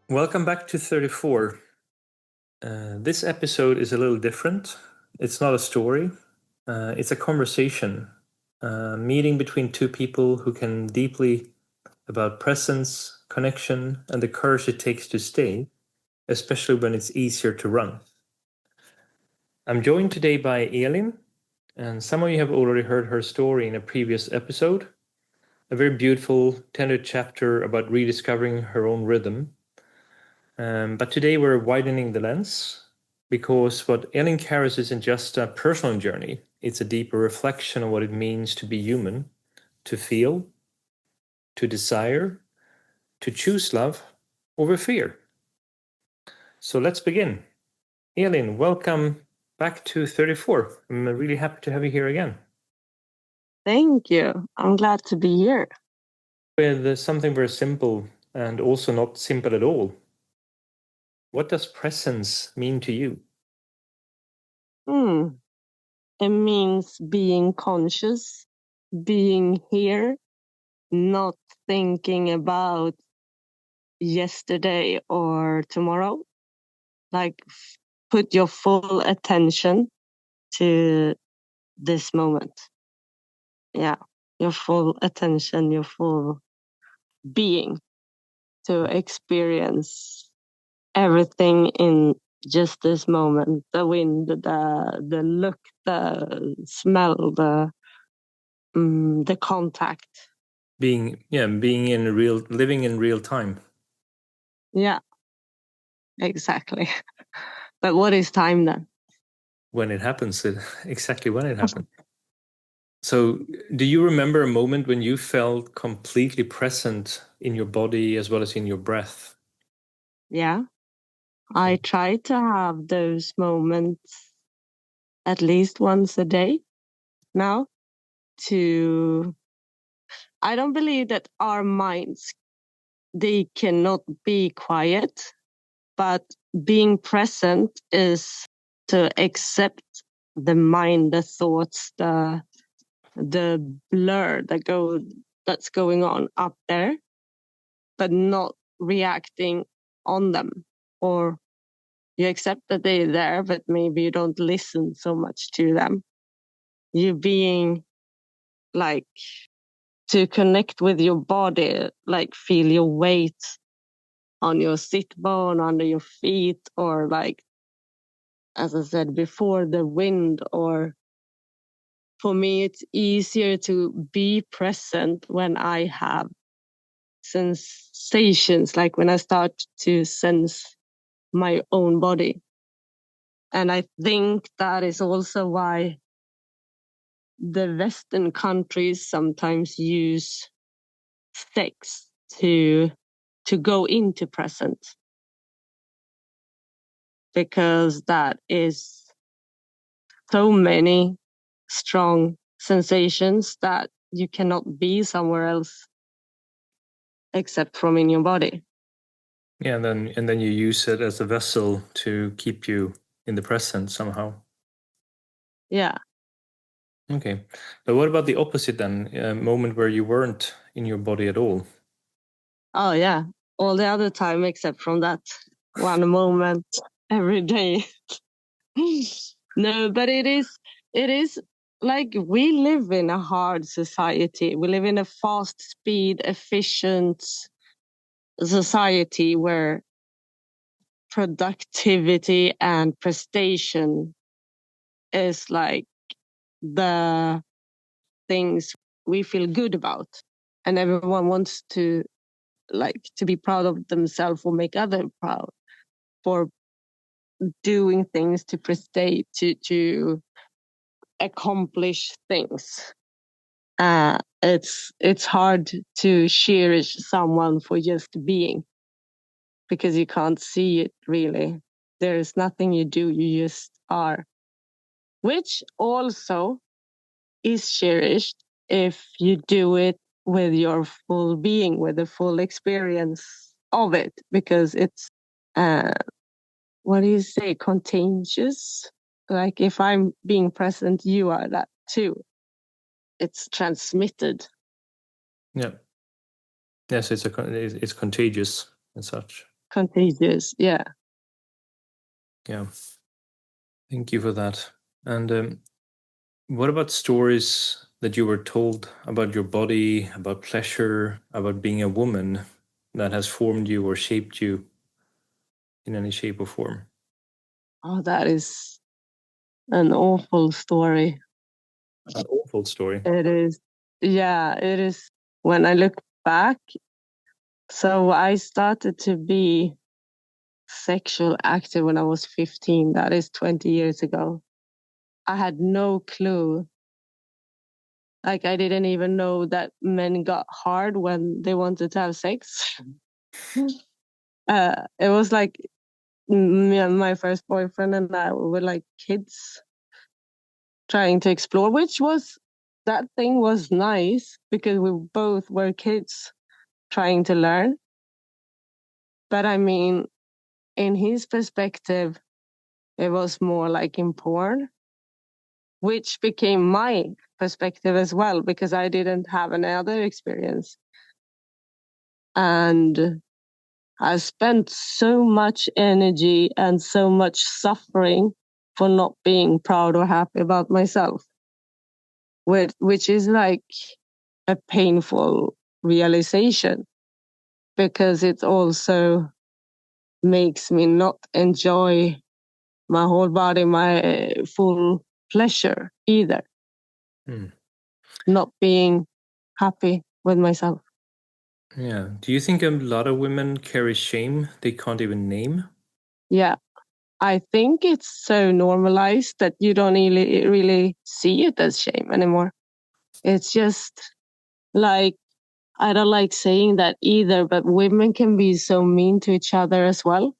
Welcome back to 34. This episode is a little different. It's not a story, it's a conversation, meeting between two people who can deeply about presence, connection, and the courage it takes to stay, especially when it's easier to run. I'm joined today by Elin, and some of you have already heard her story in a previous episode. A very beautiful, tender chapter about rediscovering her own rhythm. But today we're widening the lens because what Elin carries isn't just a personal journey, it's a deeper reflection of what it means to be human, to feel, to desire, to choose love over fear. So let's begin. Elin, welcome back to 34. I'm really happy to have you here again. Thank you. I'm glad to be here. With something very simple and also not simple at all. What does presence mean to you? It means being conscious, being here, not thinking about yesterday or tomorrow. Like put your full attention to this moment. Yeah, your full attention, your full being to experience everything in just this moment. The wind, the look, the smell, the contact. Living in real time. Yeah, exactly. But what is time then? When it happens, exactly when it happens. So, do you remember a moment when you felt completely present in your body as well as in your breath? Yeah, I try to have those moments at least once a day now. I don't believe that our minds, they cannot be quiet, but being present is to accept the mind, the thoughts, the blur that's going on up there, but not reacting on them. Or you accept that they're there, but maybe you don't listen so much to them. You being like to connect with your body, like feel your weight on your sit bone, under your feet, or like, as I said before, the wind. Or for me, it's easier to be present when I have sensations, like when I start to sense my own body. And I think that is also why the Western countries sometimes use sex to go into present, because that is so many strong sensations that you cannot be somewhere else except from in your body. Yeah, and then you use it as a vessel to keep you in the present somehow. Yeah. Okay, but what about the opposite then? A moment where you weren't in your body at all? Oh yeah, all the other time except from that one moment every day. No, but it is like we live in a hard society. We live in a fast speed, efficient society where productivity and prestation is like the things we feel good about, and everyone wants to be proud of themselves or make others proud for doing things to prestate, to accomplish things. It's hard to cherish someone for just being, because you can't see it really. There's nothing you do, you just are, which also is cherished if you do it with your full being, with the full experience of it, because it's what do you say, contagious. Like if I'm being present, you are that too. It's transmitted. Yeah. Yes, it's contagious and such. contagious. Yeah. Yeah. Thank you for that. And what about stories that you were told about your body, about pleasure, about being a woman that has formed you or shaped you in any shape or form? Oh, that is an awful story. An awful story. It is. Yeah, it is. When I look back, so I started to be sexual active when I was 15. That is 20 years ago. I had no clue. Like, I didn't even know that men got hard when they wanted to have sex. It was like me and my first boyfriend and I were like kids trying to explore, that thing was nice because we both were kids trying to learn. But I mean, in his perspective, it was more like in porn, which became my perspective as well because I didn't have any other experience. And I spent so much energy and so much suffering for not being proud or happy about myself, which is like a painful realization because it also makes me not enjoy my whole body, my full pleasure either. Not being happy with myself. Yeah. Do you think a lot of women carry shame they can't even name? Yeah. I think it's so normalized that you don't really see it as shame anymore. It's just like, I don't like saying that either, but women can be so mean to each other as well.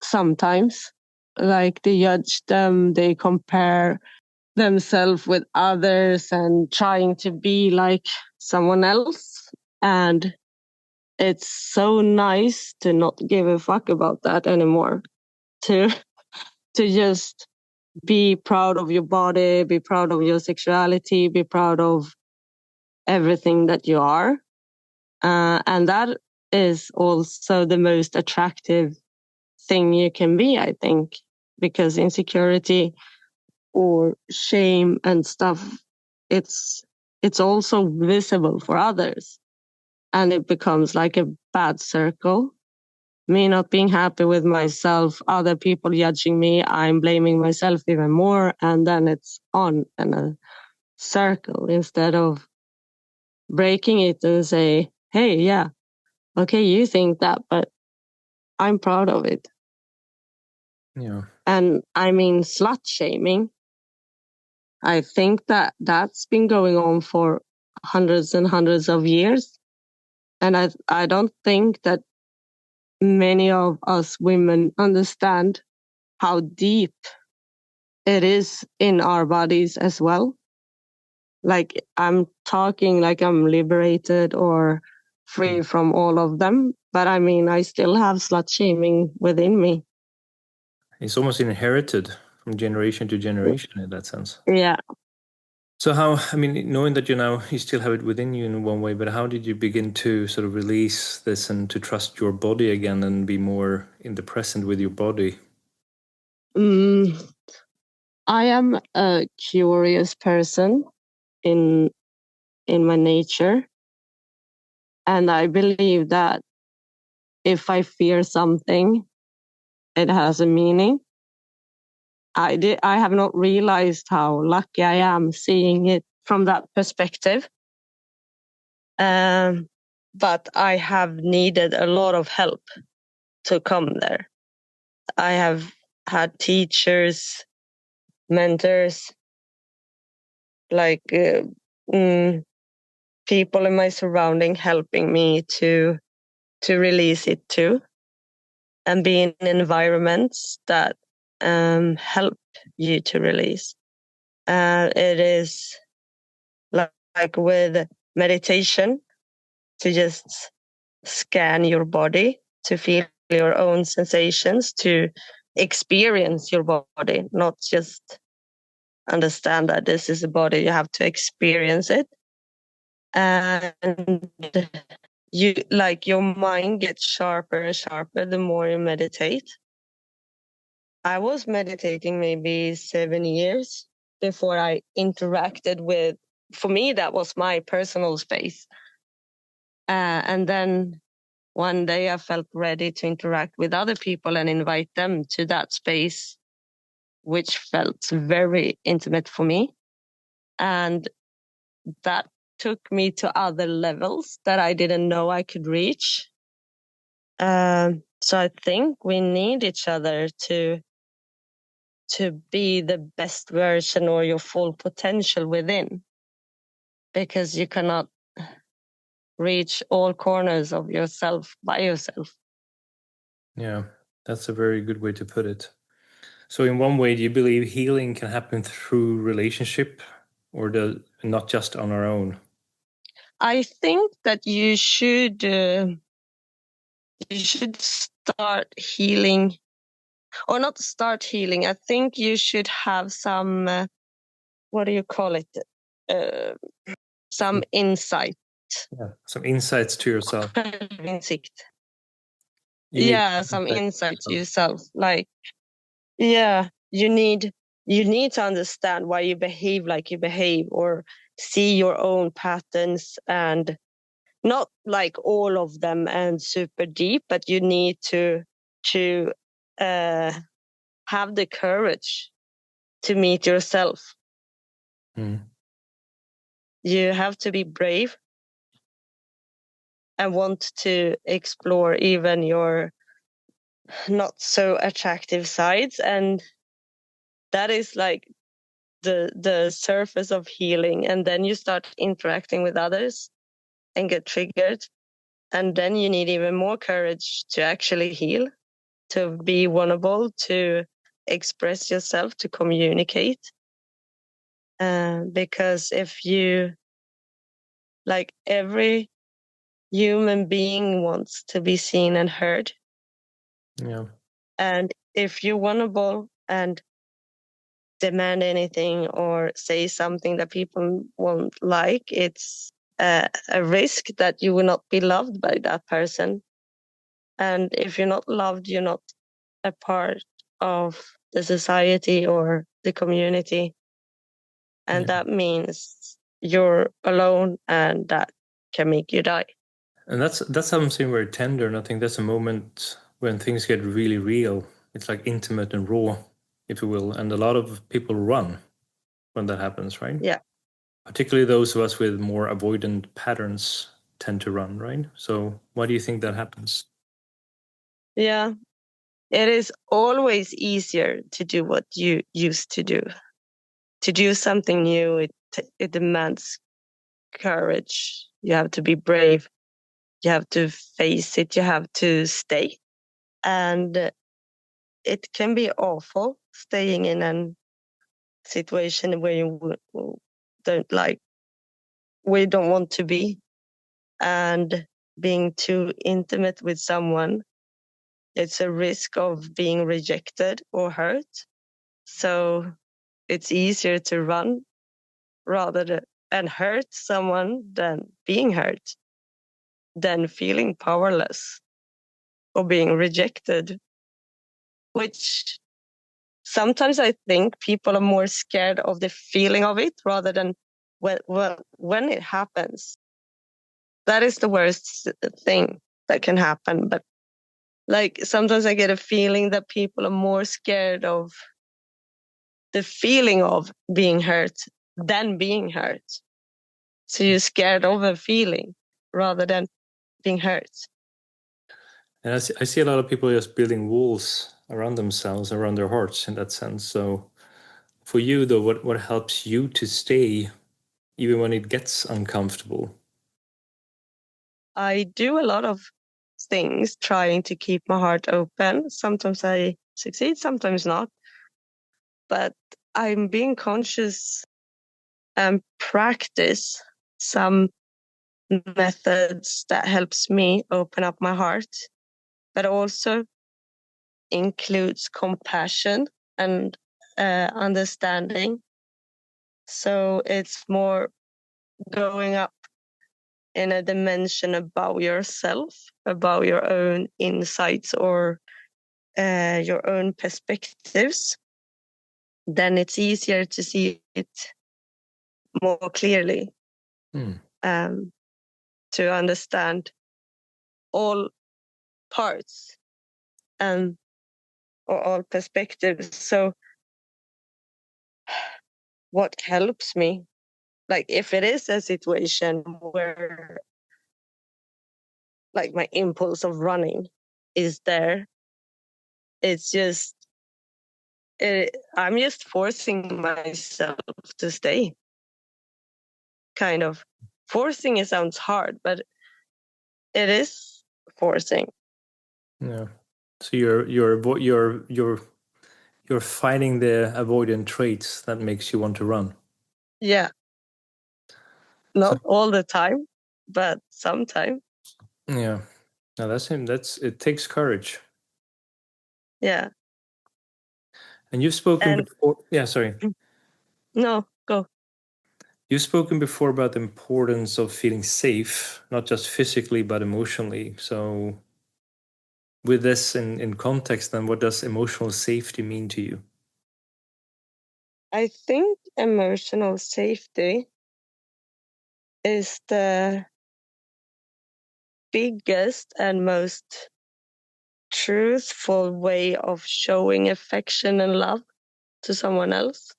Sometimes, like they judge them, they compare themselves with others and trying to be like someone else. And it's so nice to not give a fuck about that anymore. To just be proud of your body, be proud of your sexuality, be proud of everything that you are. And that is also the most attractive thing you can be, I think, because insecurity or shame and stuff, it's also visible for others. And it becomes like a bad circle. Me not being happy with myself, other people judging me, I'm blaming myself even more. And then it's on in a circle instead of breaking it and say, hey, yeah, okay, you think that, but I'm proud of it. Yeah. And I mean, slut shaming, I think that that's been going on for hundreds and hundreds of years. And I don't think that many of us women understand how deep it is in our bodies as well. Like, I'm talking like I'm liberated or free from all of them. But I mean, I still have slut shaming within me. It's almost inherited from generation to generation in that sense. Yeah. So how, I mean, knowing that you still have it within you in one way, but how did you begin to sort of release this and to trust your body again and be more in the present with your body? I am a curious person in my nature. And I believe that if I fear something, it has a meaning. I have not realized how lucky I am seeing it from that perspective. But I have needed a lot of help to come there. I have had teachers, mentors, like people in my surrounding helping me to release it too, and be in environments that help you to release. It is like with meditation, to just scan your body, to feel your own sensations, to experience your body, not just understand that this is a body, you have to experience it. And your mind gets sharper and sharper the more you meditate. I was meditating maybe 7 years before I interacted with, for me, that was my personal space. And then one day I felt ready to interact with other people and invite them to that space, which felt very intimate for me. And that took me to other levels that I didn't know I could reach. So I think we need each other to be the best version or your full potential within, because you cannot reach all corners of yourself by yourself. Yeah, that's a very good way to put it. So in one way, do you believe healing can happen through relationship or not just on our own? I think that you should start healing, or not start healing. I think you should have some, what do you call it? Some insight. Yeah, some insights to yourself. Insikt. You need Some insight to yourself. Like, you need to understand why you behave like you behave, or see your own patterns, and not like all of them and super deep, but you need to have the courage to meet yourself. You have to be brave and want to explore even your not so attractive sides, and that is like the surface of healing. And then you start interacting with others and get triggered, and then you need even more courage to actually heal, to be vulnerable, to express yourself, to communicate. Because if you, like, every human being wants to be seen and heard. Yeah. And if you're vulnerable and demand anything or say something that people won't like, it's a risk that you will not be loved by that person. And if you're not loved, you're not a part of the society or the community. And that means you're alone, and that can make you die. And that's something very tender, and I think that's a moment when things get really real. It's like intimate and raw, if you will. And a lot of people run when that happens, right? Yeah. Particularly those of us with more avoidant patterns tend to run, right? So why do you think that happens? Yeah. It is always easier to do what you used to do. To do something new, it demands courage. You have to be brave. You have to face it. You have to stay. And it can be awful staying in a situation where you don't like, where you don't want to be, and being too intimate with someone. It's a risk of being rejected or hurt. So it's easier to run and hurt someone than being hurt, than feeling powerless or being rejected, which sometimes I think people are more scared of the feeling of it rather than when it happens. That is the worst thing that can happen. But like, sometimes I get a feeling that people are more scared of the feeling of being hurt than being hurt. So you're scared of a feeling rather than being hurt. And I see a lot of people just building walls around themselves, around their hearts in that sense. So for you, though, what helps you to stay even when it gets uncomfortable? I do a lot of things trying to keep my heart open. Sometimes I succeed, sometimes not. But I'm being conscious and practice some methods that helps me open up my heart, but also includes compassion and understanding. So it's more going up in a dimension about yourself, about your own insights or your own perspectives, then it's easier to see it more clearly, to understand all parts or all perspectives. So what helps me, like if it is a situation where like my impulse of running is there, it's just I'm just forcing myself to stay. Kind of forcing, it sounds hard, but it is forcing. Yeah. So you're fighting the avoidant traits that makes you want to run. Yeah. Not all the time, but sometimes. Yeah. Now it takes courage. Yeah. And you've spoken before. Yeah, sorry. No, go. You've spoken before about the importance of feeling safe, not just physically but emotionally. So with this in context, then what does emotional safety mean to you? I think emotional safety is the biggest and most truthful way of showing affection and love to someone else.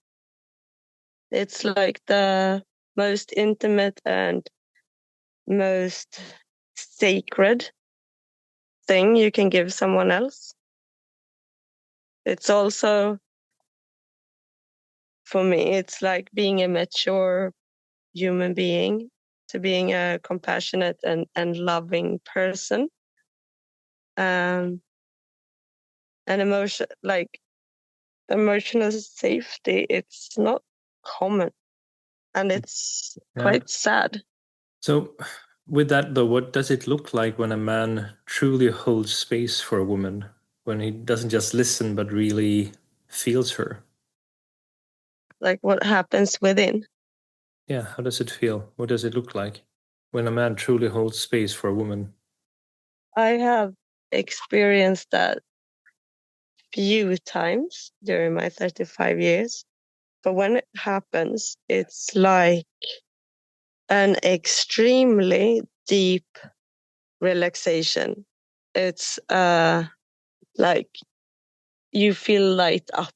It's like the most intimate and most sacred thing you can give someone else. It's also, for me, it's like being a mature human being, to being a compassionate and loving person. And emotional safety, it's not common, and it's quite sad. So with that though, what does it look like when a man truly holds space for a woman, when he doesn't just listen but really feels her? Like what happens within. Yeah, how does it feel? What does it look like when a man truly holds space for a woman? I have experienced that few times during my 35 years. But when it happens, it's like an extremely deep relaxation. It's like you feel light up,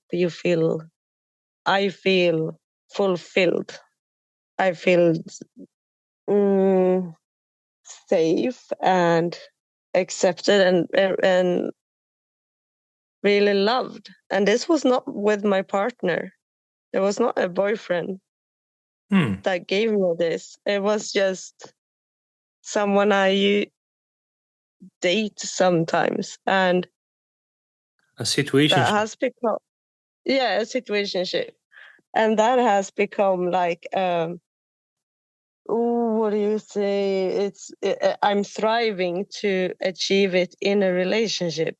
I feel fulfilled. I feel safe and accepted and really loved. And this was not with my partner. There was not a boyfriend that gave me this. It was just someone I date sometimes, and A situation. that has become a situationship, and that has become like what do you say? I'm thriving to achieve it in a relationship.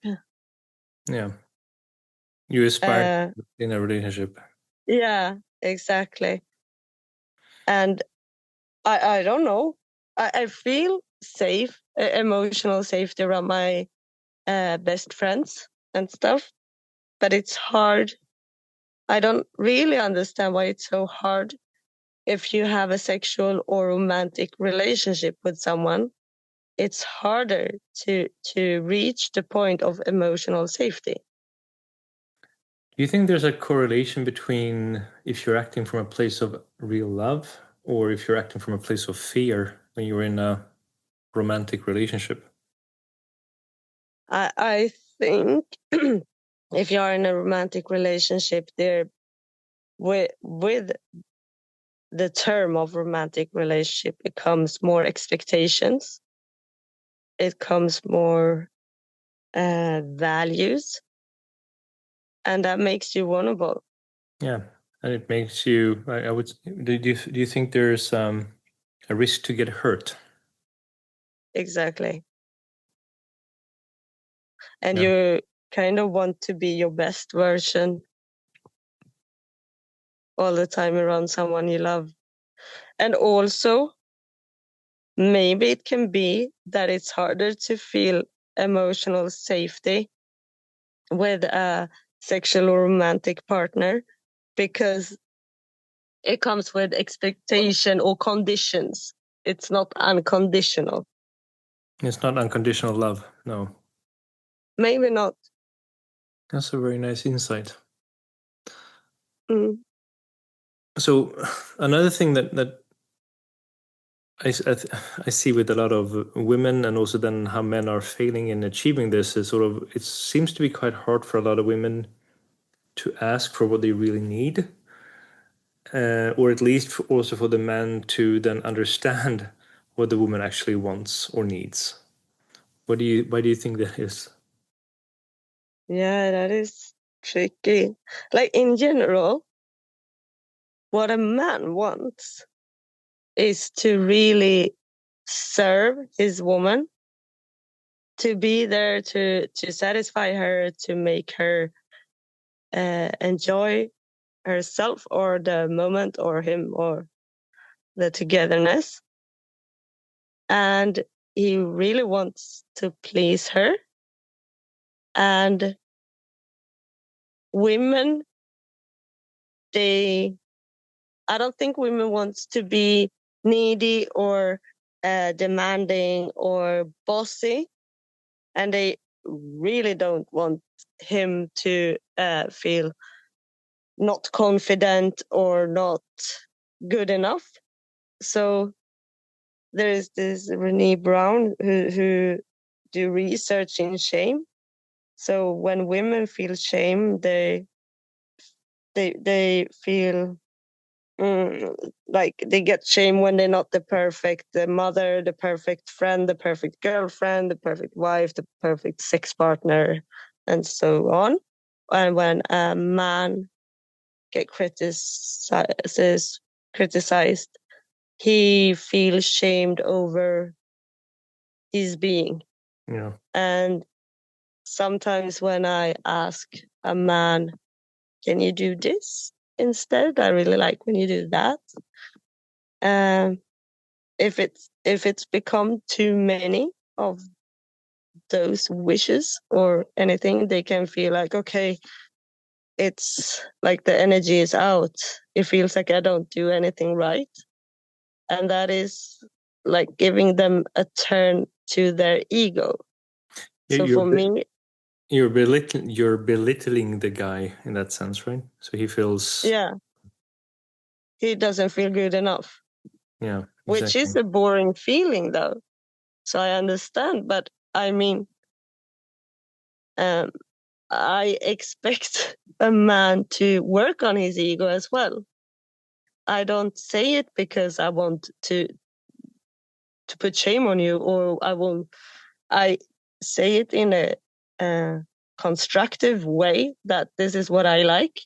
Yeah. You aspire in a relationship. Yeah, exactly. And I don't know. I feel safe, emotional safety around my best friends and stuff. But it's hard. I don't really understand why it's so hard if you have a sexual or romantic relationship with someone. It's harder to reach the point of emotional safety. Do you think there's a correlation between if you're acting from a place of real love or if you're acting from a place of fear when you're in a romantic relationship? I think if you are in a romantic relationship, there with the term of romantic relationship, it comes more expectations. It comes more values, and that makes you vulnerable. Yeah, and it makes you. I would. Do you think there's a risk to get hurt? Exactly. And Yeah. you kind of want to be your best version all the time around someone you love. And also, maybe it can be that it's harder to feel emotional safety with a sexual or romantic partner because it comes with expectation or conditions. It's not unconditional. It's not unconditional love. No. Maybe not. That's a very nice insight. Mm. So another thing that I see with a lot of women, and also then how men are failing in achieving this, is sort of, it seems to be quite hard for a lot of women to ask for what they really need, or at least also for the man to then understand what the woman actually wants or needs. Why do you think that is? Yeah, that is tricky. Like in general, what a man wants is to really serve his woman, to be there to satisfy her, to make her enjoy herself or the moment or him or the togetherness. And he really wants to please her. And women, I don't think women wants to be needy or demanding or bossy. And they really don't want him to feel not confident or not good enough. So there is this Renee Brown who do research in shame. So when women feel shame, they feel like they get shame when they're not the perfect mother, the perfect friend, the perfect girlfriend, the perfect wife, the perfect sex partner, and so on. And when a man get criticized, he feels shamed over his being. Yeah. And sometimes when I ask a man, can you do this instead? I really like when you do that. If it's become too many of those wishes or anything, they can feel like, okay, it's like the energy is out. It feels like I don't do anything right. And that is like giving them a turn to their ego. So You're for me, you're belittling the guy in that sense, right? So he feels, yeah, he doesn't feel good enough, yeah, which exactly. is a boring feeling though. So I understand, but I mean, um, I expect a man to work on his ego as well. I don't say it because I want to put shame on you, or I say it in a constructive way that this is what I like.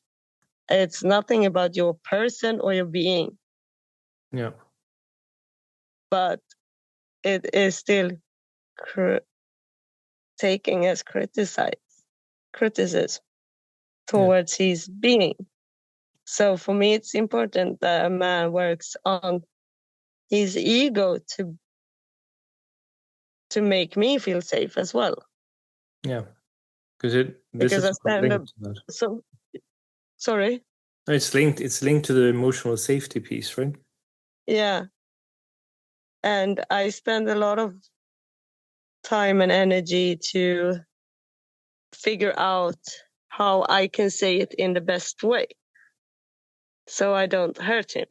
It's nothing about your person or your being. Yeah. But it is still taking as criticism towards his being. So for me, it's important that a man works on his ego to make me feel safe as well. Yeah. This Because is I sort of stand up. linked to that. So sorry. No, it's linked to the emotional safety piece, right? Yeah. And I spend a lot of time and energy to figure out how I can say it in the best way so I don't hurt him.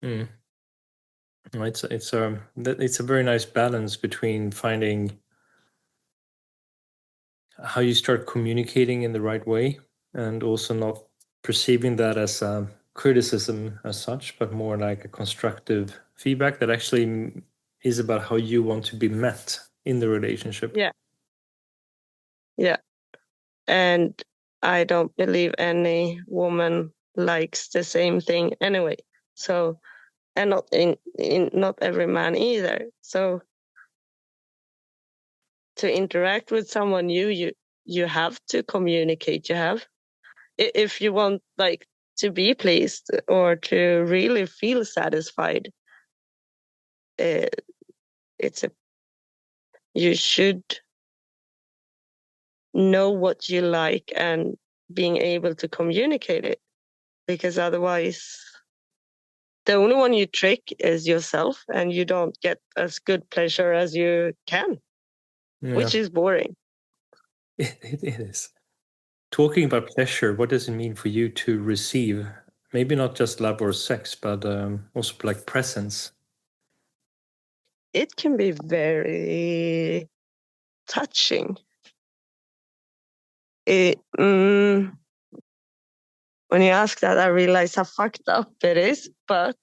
Mm. No, it's a very nice balance between finding how you start communicating in the right way, and also not perceiving that as a criticism as such, but more like a constructive feedback that actually is about how you want to be met in the relationship. Yeah. Yeah. And I don't believe any woman likes the same thing anyway. So, and not in not every man either. So to interact with someone new, you have to communicate. You have, if you want like to be pleased or to really feel satisfied, You should know what you like and being able to communicate it, because otherwise the only one you trick is yourself, and you don't get as good pleasure as you can, which is boring. It is. Talking about pleasure, what does it mean for you to receive? Maybe not just love or sex, but also like presence. It can be very touching. When you ask that, I realize how fucked up it is, but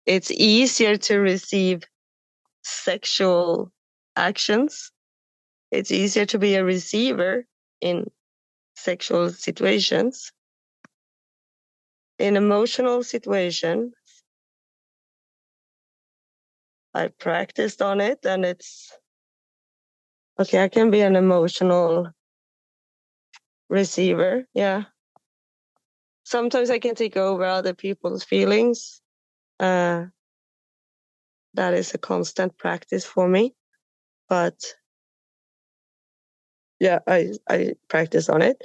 it's easier to receive sexual actions. It's easier to be a receiver in sexual situations. In emotional situations, I practiced on it, and it's okay. I can be an emotional receiver. Yeah. Sometimes I can take over other people's feelings. That is a constant practice for me. But yeah, I practice on it.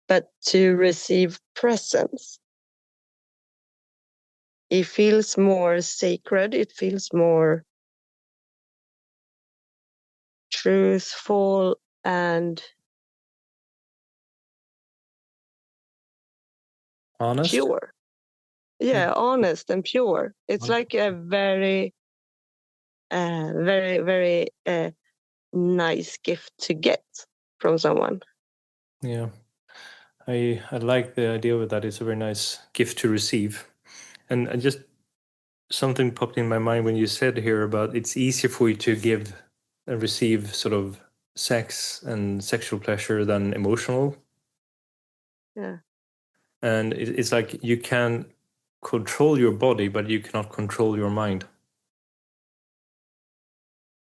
But to receive presence, it feels more sacred. It feels more truthful and Honest? pure. Yeah, honest and pure. It's like a very, very nice gift to get from someone. Yeah. I like the idea of that. It's a very nice gift to receive. And I just something popped in my mind when you said here about it's easier for you to give and receive sort of sex and sexual pleasure than emotional. Yeah. And it's like you can control your body, but you cannot control your mind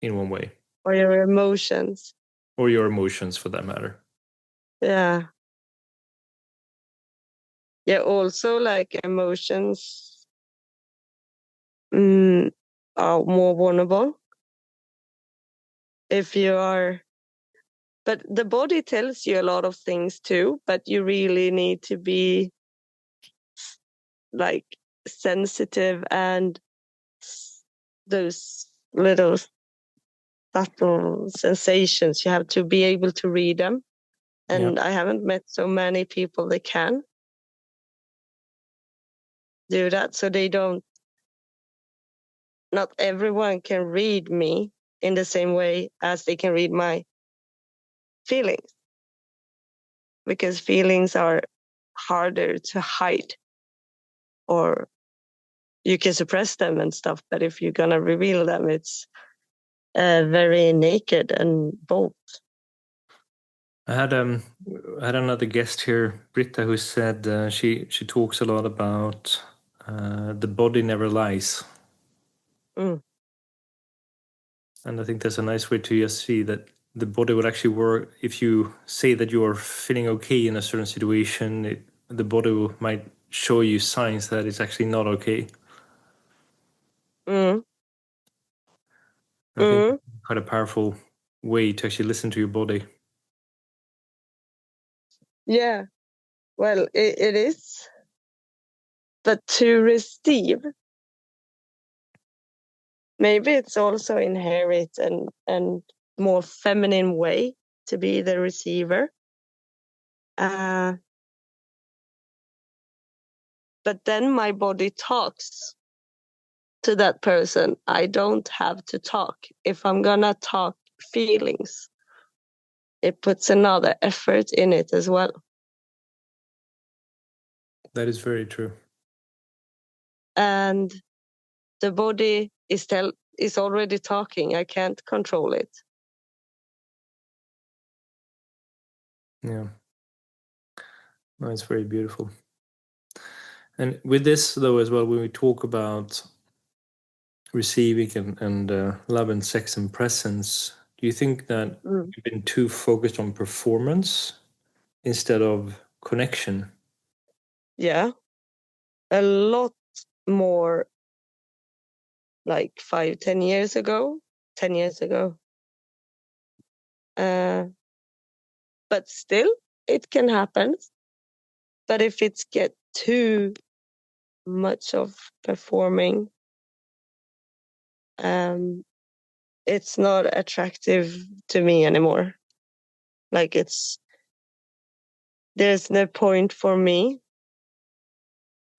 in one way. Or your emotions. Or your emotions for that matter. Yeah. Yeah, also like emotions are more vulnerable if you are, but the body tells you a lot of things too, but you really need to be like sensitive, and those little subtle sensations, you have to be able to read them. And Yeah. I haven't met so many people that can do that. So not everyone can read me in the same way as they can read my feelings, because feelings are harder to hide, or you can suppress them and stuff. But if you're going to reveal them, it's very naked and bold. I had another guest here, Britta, who said she talks a lot about the body never lies. Mm. And I think that's a nice way to just see that the body would actually work. If you say that you're feeling okay in a certain situation, the body might show you signs that it's actually not okay. Mm. I think quite a powerful way to actually listen to your body. Yeah, well, it is. But to receive, maybe it's also inherent and more feminine way to be the receiver. But then my body talks to that person. I don't have to talk. If I'm gonna talk feelings, it puts another effort in it as well. That is very true. And the body is already talking. I can't control it. Yeah. No, it's very beautiful. And with this, though, as well, when we talk about receiving and love and sex and presence, do you think that we've been too focused on performance instead of connection? Yeah, a lot more like 5-10 years ago. 10 years ago. But still, it can happen. But if it's get too much of performing, it's not attractive to me anymore. Like there's no point for me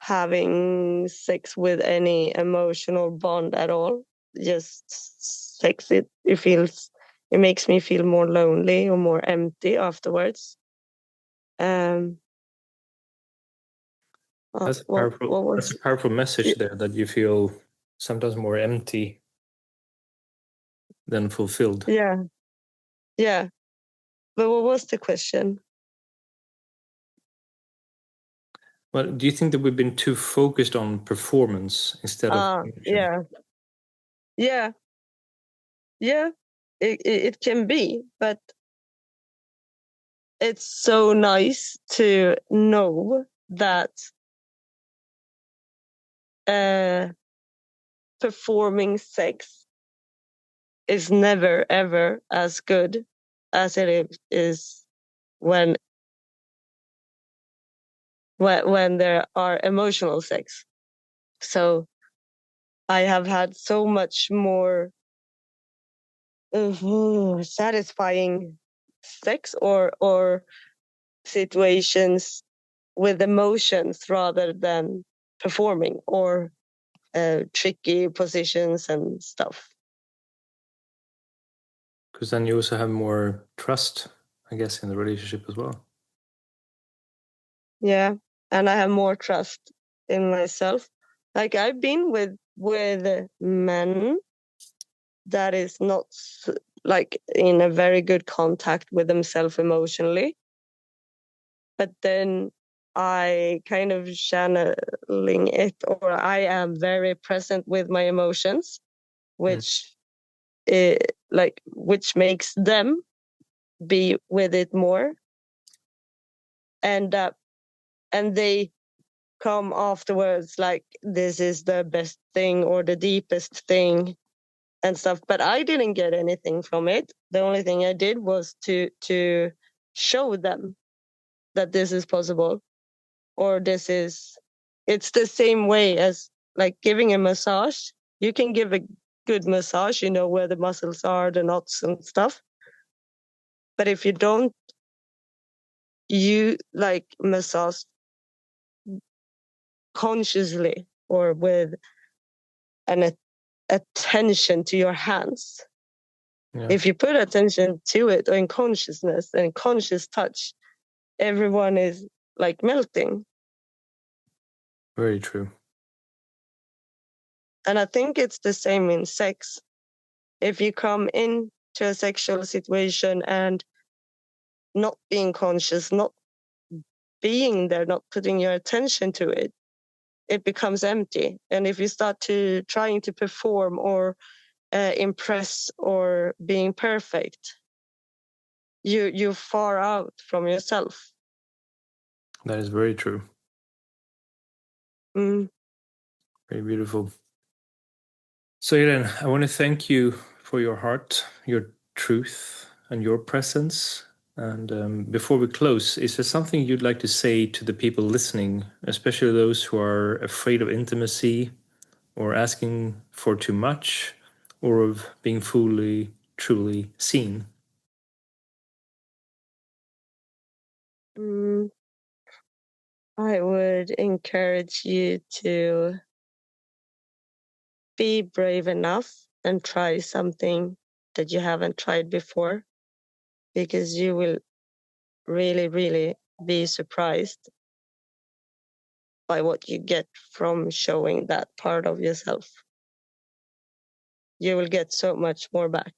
having sex with any emotional bond at all. Just sex, it makes me feel more lonely or more empty afterwards. That's a powerful. That's a powerful message there, that you feel sometimes more empty than fulfilled. Yeah. But what was the question? Well, do you think that we've been too focused on performance instead of function? Yeah. It can be, but it's so nice to know that performing sex is never ever as good as it is when there are emotional sex. So I have had so much more satisfying sex or situations with emotions rather than performing or tricky positions and stuff. Because then you also have more trust, I guess, in the relationship as well. Yeah, and I have more trust in myself. Like I've been with men that is not like in a very good contact with themselves emotionally, but then I kind of channeling it, or I am very present with my emotions, which which makes them be with it more, and they come afterwards like this is the best thing or the deepest thing and stuff. But I didn't get anything from it. The only thing I did was to show them that this is possible, or it's the same way as like giving a massage. You can give a good massage, you know where the muscles are, the knots and stuff. But if you don't, you like massage consciously or with an attention to your hands. Yeah. If you put attention to it, or in consciousness and conscious touch, everyone is like melting. Very true. And I think it's the same in sex. If you come into a sexual situation and not being conscious, not being there, not putting your attention to it, it becomes empty. And if you start to trying to perform or impress or being perfect, you're far out from yourself. That is very true. Very beautiful. So, Elin, I want to thank you for your heart, your truth, and your presence. And before we close, is there something you'd like to say to the people listening, especially those who are afraid of intimacy or asking for too much or of being fully, truly seen? I would encourage you to be brave enough and try something that you haven't tried before, because you will really, really be surprised by what you get from showing that part of yourself. You will get so much more back.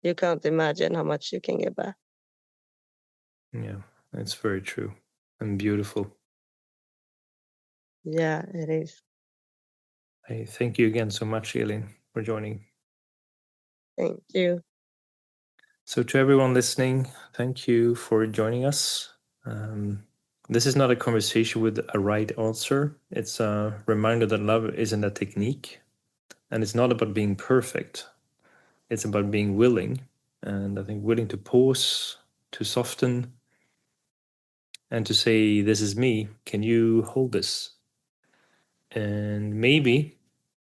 You can't imagine how much you can get back. Yeah, that's very true and beautiful. Yeah, it is. I thank you again so much, Elin, for joining. Thank you. So, to everyone listening, thank you for joining us. This is not a conversation with a right answer. It's a reminder that love isn't a technique, And it's not about being perfect. It's about being willing. And I think willing to pause, to soften, and to say, this is me. Can you hold this? And maybe,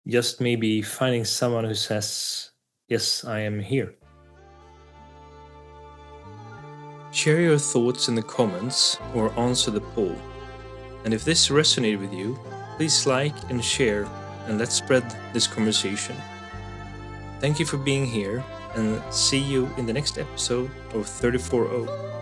just maybe, finding someone who says, yes, I am here. Share your thoughts in the comments or answer the poll. And if this resonated with you, please like and share, and let's spread this conversation. Thank you for being here, and see you in the next episode of 34O.